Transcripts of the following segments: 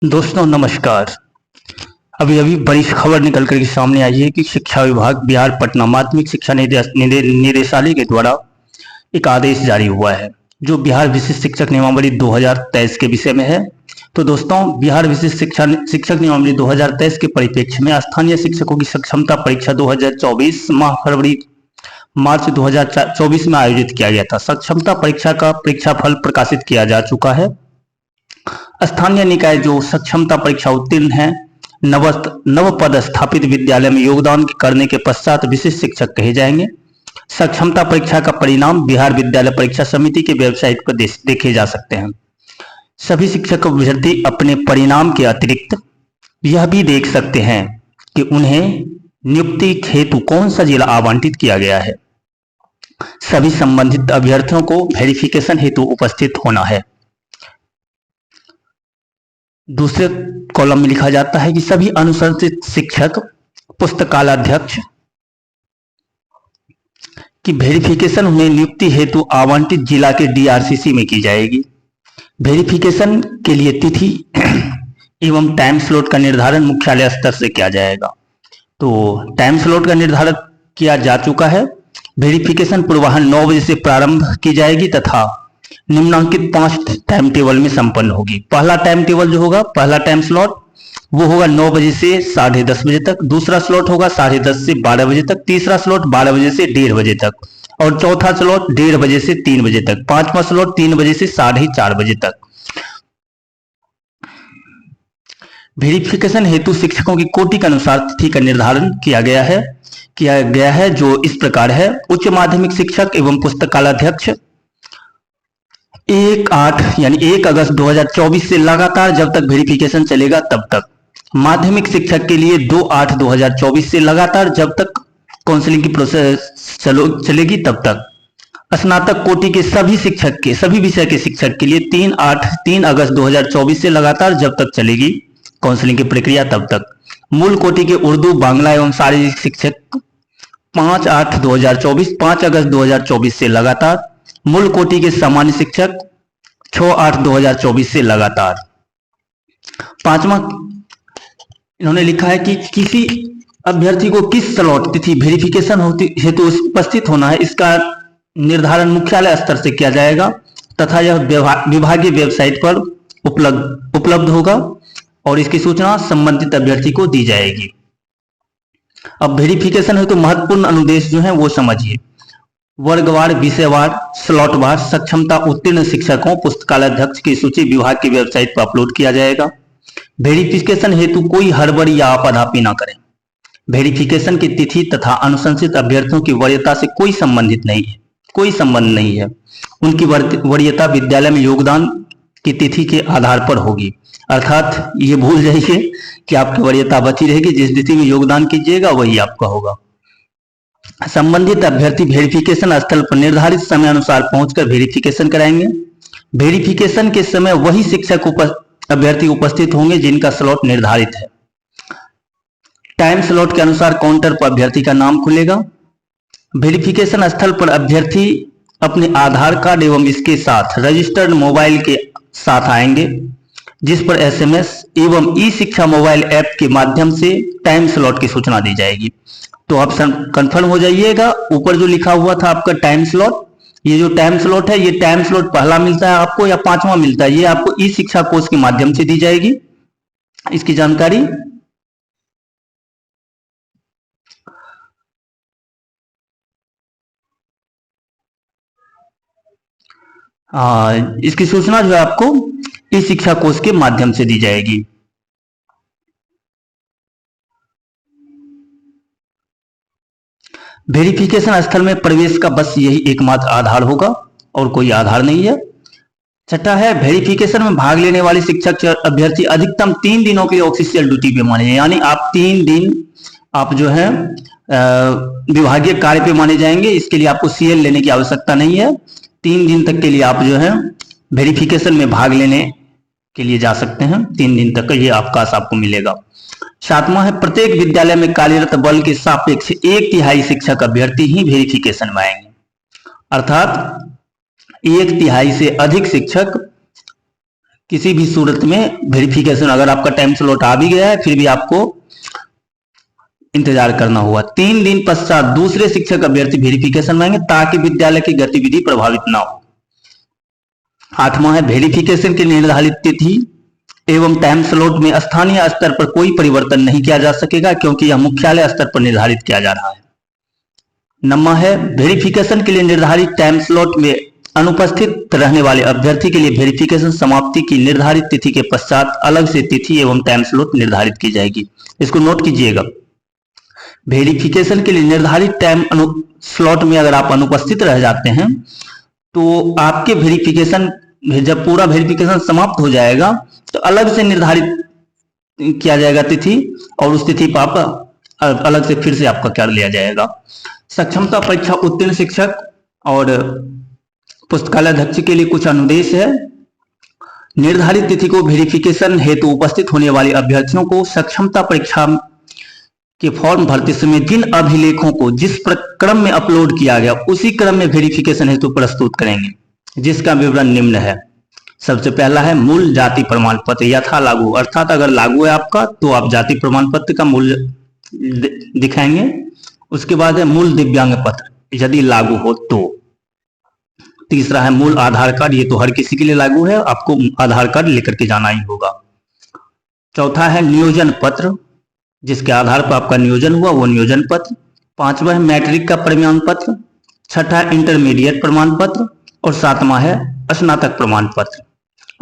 दोस्तों नमस्कार। अभी अभी बड़ी खबर निकल कर के सामने आई है कि शिक्षा विभाग बिहार पटना माध्यमिक शिक्षा निदेशालय के द्वारा एक आदेश जारी हुआ है जो बिहार विशिष्ट शिक्षक नियमावली 2023 के विषय में है। तो दोस्तों, बिहार विशिष्ट शिक्षक नियमावली 2023 के परिप्रेक्ष्य में स्थानीय शिक्षकों की सक्षमता परीक्षा 2024 माह फरवरी मार्च 2024 में आयोजित किया गया था। सक्षमता परीक्षा का परीक्षाफल प्रकाशित किया जा चुका है। स्थानीय निकाय जो सक्षमता परीक्षा उत्तीर्ण है नव पद स्थापित विद्यालय में योगदान करने के पश्चात विशिष्ट शिक्षक कहे जाएंगे। सक्षमता परीक्षा का परिणाम बिहार विद्यालय परीक्षा समिति के वेबसाइट पर देखे जा सकते हैं। सभी शिक्षक अभ्यर्थी अपने परिणाम के अतिरिक्त यह भी देख सकते हैं कि उन्हें नियुक्ति हेतु कौन सा जिला आवंटित किया गया है। सभी संबंधित अभ्यर्थियों को वेरिफिकेशन हेतु उपस्थित होना है। दूसरे कॉलम में लिखा जाता है कि सभी अनुशंसित शिक्षक पुस्तकालयाध्यक्ष की वेरिफिकेशन उन्हें नियुक्ति हेतु आवंटित जिला के डीआरसीसी में की जाएगी। वेरिफिकेशन के लिए तिथि एवं टाइम स्लॉट का निर्धारण मुख्यालय स्तर से किया जाएगा। तो टाइम स्लॉट का निर्धारण किया जा चुका है। वेरिफिकेशन पूर्वाह्न 9 बजे से प्रारंभ की जाएगी तथा निम्नांकित 5 टाइम टेबल में संपन्न होगी। पहला टाइम टेबल जो होगा, पहला टाइम स्लॉट वो होगा 9 बजे से 10:30 बजे तक। दूसरा स्लॉट होगा 10:30 से 12 बजे तक। तीसरा स्लॉट 12 बजे से 1:30 बजे तक और चौथा स्लॉट 1:30 बजे से 3 बजे तक। पांचवा स्लॉट 3 बजे से 4:30 बजे तक। वेरिफिकेशन हेतु शिक्षकों की कोटि के अनुसार तिथि का निर्धारण किया गया है जो इस प्रकार है। उच्च माध्यमिक शिक्षक एवं पुस्तकालयाध्यक्ष 1/8 यानी 1 अगस्त 2024 से लगातार जब तक वेरिफिकेशन चलेगा तब तक। माध्यमिक शिक्षक के लिए 2/8/2024 से लगातार जब तक काउंसलिंग की प्रोसेस चलेगी तब तक। स्नातक कोटि के सभी विषय के शिक्षक के लिए 3 अगस्त 2024 से लगातार जब तक चलेगी काउंसलिंग की प्रक्रिया तब तक। मूल कोटि के उर्दू, बांग्ला एवं शारीरिक शिक्षक 5/8/2024 5 अगस्त 2024 से लगातार। मूल कोटि के सामान्य शिक्षक 6/8/2024 से लगातार। पांचवा इन्होंने लिखा है कि किसी अभ्यर्थी को किस स्लॉट तिथि वेरिफिकेशन हेतु उपस्थित होना है, इसका निर्धारण मुख्यालय स्तर से किया जाएगा तथा यह विभागीय वेबसाइट पर उपलब्ध होगा और इसकी सूचना संबंधित अभ्यर्थी को दी जाएगी। अब वेरिफिकेशन हेतु महत्वपूर्ण अनुदेश जो है वो समझिए। वर्गवार, विषयवार, स्लॉटवार सक्षमता उत्तीर्ण शिक्षकों पुस्तकालयाध्यक्ष की सूची विभाग की वेबसाइट पर अपलोड किया जाएगा। वेरिफिकेशन हेतु कोई हड़बड़ी या आपाधापी न करें। वेरिफिकेशन की तिथि तथा अनुशंसित अभ्यर्थियों की वरीयता से कोई संबंध नहीं है। उनकी वरीयता विद्यालय में योगदान की तिथि के आधार पर होगी। अर्थात ये भूल जाइए कि आपकी वरीयता बची रहेगी, जिस तिथि में योगदान कीजिएगा वही आपका होगा। संबंधित अभ्यर्थी वेरिफिकेशन स्थल पर निर्धारित समय अनुसार पहुंचकर वेरिफिकेशन कराएंगे। वेरिफिकेशन के समय वही शिक्षक अभ्यर्थी उपस्थित होंगे जिनका स्लॉट निर्धारित है। टाइम स्लॉट के अनुसार काउंटर पर अभ्यर्थी का नाम खुलेगा। वेरिफिकेशन स्थल पर अभ्यर्थी अपने आधार कार्ड एवं इसके साथ रजिस्टर्ड मोबाइल के साथ आएंगे, जिस पर एसएमएस एवं ई शिक्षा मोबाइल ऐप के माध्यम से टाइम स्लॉट की सूचना दी जाएगी। तो आप कंफर्म हो जाइएगा, ऊपर जो लिखा हुआ था आपका टाइम स्लॉट, ये जो टाइम स्लॉट है, ये टाइम स्लॉट पहला मिलता है आपको या 5वां मिलता है, ये आपको ई शिक्षा कोर्स के माध्यम से दी जाएगी। इसकी जानकारी इसकी सूचना जो है आपको ई शिक्षा कोर्स के माध्यम से दी जाएगी। वेरिफिकेशन स्थल में प्रवेश का बस यही एकमात्र आधार होगा और कोई आधार नहीं है। छठा है, वेरिफिकेशन में भाग लेने वाले शिक्षक अभ्यर्थी अधिकतम 3 दिनों के लिए ऑफिशियल ड्यूटी पे माने, यानी आप 3 दिन आप जो है विभागीय कार्य पे माने जाएंगे। इसके लिए आपको सीएल लेने की आवश्यकता नहीं है। 3 दिन तक के लिए आप जो है वेरिफिकेशन में भाग लेने के लिए जा सकते हैं। 3 दिन तक का ये अवकाश आपको मिलेगा। 7वां है, प्रत्येक विद्यालय में कार्यरत बल के सापेक्ष 1/3 शिक्षक अभ्यर्थी ही वेरिफिकेशन में आएंगे। अर्थात 1/3 से अधिक शिक्षक किसी भी सूरत में वेरिफिकेशन, अगर आपका टाइम स्लॉट आ भी गया है फिर भी आपको इंतजार करना होगा। 3 दिन पश्चात दूसरे शिक्षक अभ्यर्थी वेरिफिकेशन मांगे ताकि विद्यालय की गतिविधि प्रभावित ना हो। 8वां है वेरिफिकेशन की निर्धारित तिथि एवं टाइम स्लॉट में स्थानीय स्तर पर कोई परिवर्तन नहीं किया जा सकेगा क्योंकि यह मुख्यालय स्तर पर निर्धारित किया जा रहा है। 9वां है वेरिफिकेशन के लिए निर्धारित टाइम स्लॉट में अनुपस्थित रहने वाले अभ्यर्थी के लिए वेरिफिकेशन समाप्ति की निर्धारित तिथि के पश्चात अलग से तिथि एवं टाइम स्लॉट निर्धारित की जाएगी। इसको नोट कीजिएगा। वेरिफिकेशन के लिए निर्धारित टाइम स्लॉट में अगर आप अनुपस्थित रह जाते हैं तो आपके वेरिफिकेशन, जब पूरा वेरिफिकेशन समाप्त हो जाएगा तो अलग से निर्धारित किया जाएगा तिथि, और उस तिथि पर आप अलग से फिर से आपका क्या लिया जाएगा। सक्षमता परीक्षा उत्तीर्ण शिक्षक और पुस्तकालय अध्यक्ष के लिए कुछ अनुदेश है। निर्धारित तिथि को वेरिफिकेशन हेतु उपस्थित होने वाले अभ्यर्थियों को सक्षमता परीक्षा के फॉर्म भरते समय जिन अभिलेखों को जिस क्रम में अपलोड किया गया उसी क्रम में वेरिफिकेशन हेतु प्रस्तुत करेंगे, जिसका विवरण निम्न है। सबसे पहला है मूल जाति प्रमाण पत्र यथा लागू, अर्थात अगर लागू है आपका तो आप जाति प्रमाण पत्र का मूल्य दिखाएंगे। उसके बाद है मूल दिव्यांग पत्र यदि लागू हो तो। तीसरा है मूल आधार कार्ड, ये तो हर किसी के लिए लागू है, आपको आधार कार्ड लेकर के जाना ही होगा। चौथा है नियोजन पत्र, जिसके आधार पर आपका नियोजन हुआ वो नियोजन पत्र। 5वां है मैट्रिक का प्रमाण पत्र। 6ठा है इंटरमीडिएट प्रमाण पत्र और 7वां है स्नातक प्रमाण पत्र।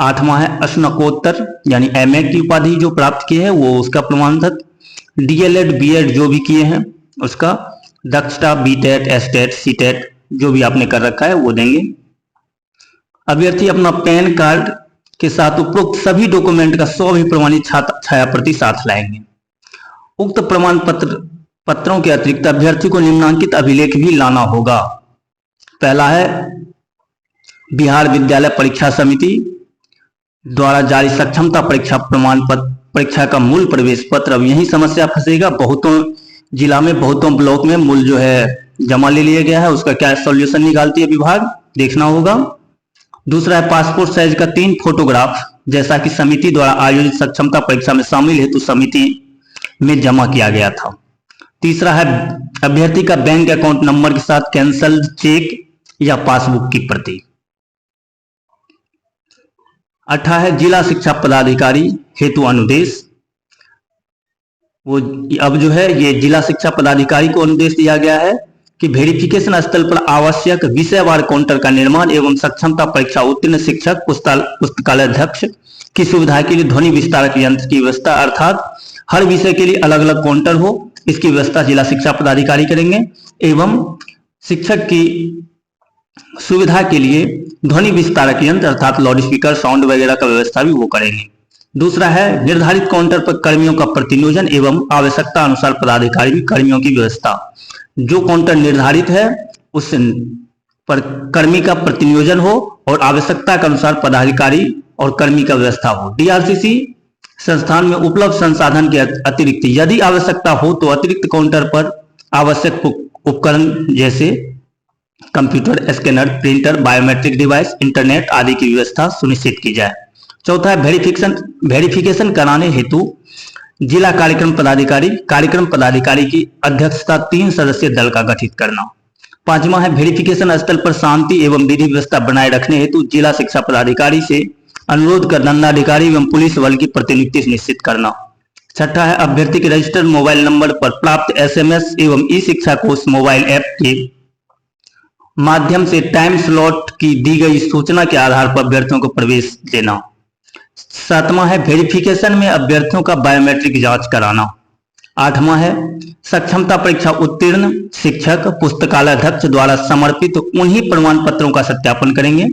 8वां है स्नाकोत्तर यानी एमए की उपाधि जो प्राप्त किए हैं वो उसका प्रमाण पत्र। डीएलएड बीएड जो भी किए हैं उसका, दक्षता बीटेट एसटेट सीटेट जो भी आपने कर रखा है वो देंगे। अभ्यर्थी अपना पैन कार्ड के साथ उपरोक्त सभी डॉक्यूमेंट का 100 भी प्रमाणित छाया प्रति साथ लाएंगे। उक्त प्रमाण पत्रों के अतिरिक्त अभ्यर्थी को निम्नांकित अभिलेख भी लाना होगा। पहला है बिहार विद्यालय परीक्षा समिति द्वारा जारी सक्षमता परीक्षा प्रमाण पत्र, परीक्षा का मूल प्रवेश पत्र। अब यही समस्या फंसेगा, बहुतों जिला में बहुतों ब्लॉक में मूल जो है जमा ले लिया गया है, उसका क्या सॉल्यूशन निकालती है विभाग, देखना होगा। दूसरा है पासपोर्ट साइज का 3 फोटोग्राफ जैसा कि समिति द्वारा आयोजित सक्षमता परीक्षा में शामिल हेतु समिति में जमा किया गया था। तीसरा है अभ्यर्थी का बैंक अकाउंट नंबर के साथ कैंसल चेक या पासबुक की प्रति। 8 है जिला शिक्षा पदाधिकारी हेतु अनुदेश। वो अब जो है ये जिला शिक्षा पदाधिकारी को अनुदेश दिया गया है कि वेरिफिकेशन स्थल पर आवश्यक विषयवार काउंटर का निर्माण एवं सक्षमता परीक्षा उत्तीर्ण शिक्षक पुस्तकालय अध्यक्ष की सुविधा के लिए ध्वनि विस्तारक यंत्र की व्यवस्था, अर्थात हर विषय के लिए अलग अलग काउंटर हो, इसकी व्यवस्था जिला शिक्षा पदाधिकारी करेंगे। एवं शिक्षक की सुविधा के लिए ध्वनि विस्तारक यंत्र अर्थात लाउड स्पीकर साउंड वगैरह का व्यवस्था भी वो करेंगे। दूसरा है निर्धारित काउंटर पर कर्मियों का प्रतिनियोजन एवं आवश्यकता अनुसार पदाधिकारी भी कर्मियों की व्यवस्था। जो काउंटर निर्धारित है उस पर कर्मी का प्रतिनियोजन हो और आवश्यकता के अनुसार पदाधिकारी और कर्मी का व्यवस्था हो। डीआरसीसी संस्थान में उपलब्ध संसाधन के अतिरिक्त यदि आवश्यकता हो तो अतिरिक्त काउंटर पर आवश्यक उपकरण जैसे computer, scanner, printer, biometric device, internet आदि की व्यवस्था सुनिश्चित की जाए। चौथा है वेरिफिकेशन कराने हेतु जिला कार्यक्रम पदाधिकारी की अध्यक्षता 3 सदस्यीय दल का गठित करना। 5वां है वेरिफिकेशन स्थल पर शांति एवं विधि व्यवस्था बनाए रखने हेतु जिला शिक्षा पदाधिकारी से अनुरोध कर दंडाधिकारी एवं पुलिस बल की प्रतिनियुक्ति सुनिश्चित करना। 6ठा है अभ्यर्थी के रजिस्टर्ड मोबाइल नंबर पर प्राप्त एसएमएस एवं ई शिक्षा कोष मोबाइल ऐप के माध्यम से टाइम स्लॉट की दी गई सूचना के आधार पर अभ्यर्थियों को प्रवेश देना। 7वां है वेरिफिकेशन में अभ्यर्थियों का बायोमेट्रिक जांच कराना। 8वां है सक्षमता परीक्षा उत्तीर्ण शिक्षक पुस्तकालय अध्यक्ष द्वारा समर्पित उन्हीं प्रमाण पत्रों का सत्यापन करेंगे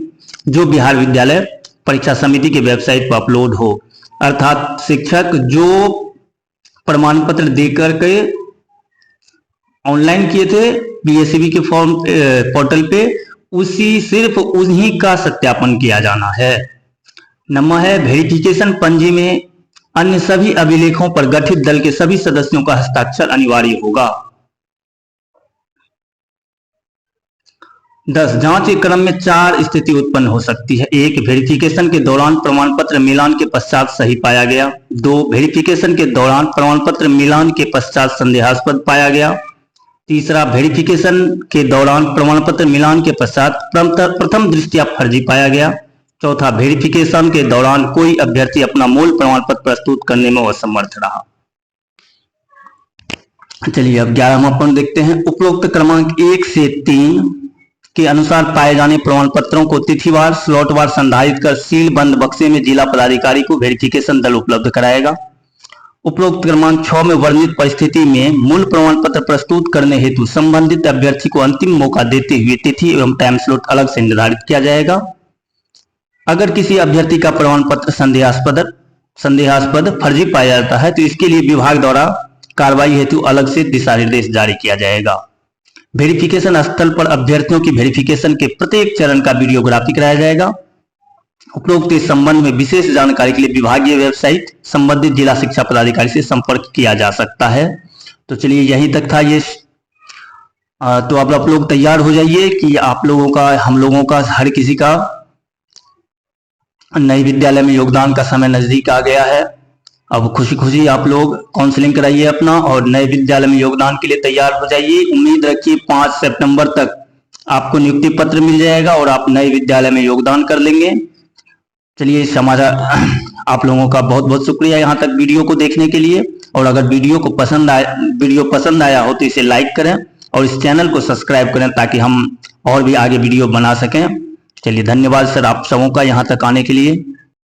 जो बिहार विद्यालय परीक्षा समिति की वेबसाइट पर अपलोड हो, अर्थात शिक्षक जो प्रमाण पत्र देकर के ऑनलाइन किए थे बीएससीबी के फॉर्म पोर्टल पे, सिर्फ उन्हीं का सत्यापन किया जाना है। 9वां है वेरिफिकेशन पंजी में अन्य सभी अभिलेखों पर गठित दल के सभी सदस्यों का हस्ताक्षर अनिवार्य होगा। 10 जांच के क्रम में 4 स्थिति उत्पन्न हो सकती है। 1 वेरिफिकेशन के दौरान प्रमाण पत्र मिलान के पश्चात सही पाया गया। 2 वेरिफिकेशन के दौरान प्रमाण पत्र मिलान के पश्चात संदेहास्पद पाया गया। तीसरा, वेरिफिकेशन के दौरान प्रमाण पत्र मिलान के पश्चात प्रथम दृष्टया फर्जी पाया गया। चौथा, वेरिफिकेशन के दौरान कोई अभ्यर्थी अपना मूल प्रमाण पत्र प्रस्तुत करने में असमर्थ रहा। चलिए अब 11वां पॉइंट देखते हैं। उपरोक्त क्रमांक 1 से 3 के अनुसार पाए जाने प्रमाण पत्रों को तिथिवार स्लॉटवार संधारित कर सील बंद बक्से में जिला पदाधिकारी को वेरिफिकेशन दल उपलब्ध कराएगा। उपरोक्त क्रमांक 6 में वर्णित परिस्थिति में मूल प्रमाण पत्र प्रस्तुत करने हेतु संबंधित अभ्यर्थी को अंतिम मौका देते हुए तिथि एवं टाइम स्लॉट अलग से निर्धारित किया जाएगा। अगर किसी अभ्यर्थी का प्रमाण पत्र संदेहास्पद फर्जी पाया जाता है तो इसके लिए विभाग द्वारा कार्रवाई हेतु अलग से दिशा निर्देश जारी किया जाएगा। वेरिफिकेशन स्थल पर अभ्यर्थियों की वेरिफिकेशन के प्रत्येक चरण का वीडियोग्राफी कराया जाएगा। उपरोक्त इस संबंध में विशेष जानकारी के लिए विभागीय वेबसाइट संबंधित जिला शिक्षा पदाधिकारी से संपर्क किया जा सकता है। तो चलिए यहीं तक था ये। तो अब आप लोग तैयार हो जाइए कि आप लोगों का, हम लोगों का, हर किसी का नई विद्यालय में योगदान का समय नजदीक आ गया है। अब खुशी खुशी आप लोग काउंसलिंग कराइए अपना और नए विद्यालय में योगदान के लिए तैयार हो जाइए। उम्मीद रखिए 5 सितंबर तक आपको नियुक्ति पत्र मिल जाएगा और आप नए विद्यालय में योगदान कर लेंगे। चलिए समाचार, आप लोगों का बहुत बहुत शुक्रिया यहाँ तक वीडियो को देखने के लिए। और अगर वीडियो पसंद आया हो तो इसे लाइक करें और इस चैनल को सब्सक्राइब करें ताकि हम और भी आगे वीडियो बना सकें। चलिए धन्यवाद सर आप सबों का यहाँ तक आने के लिए।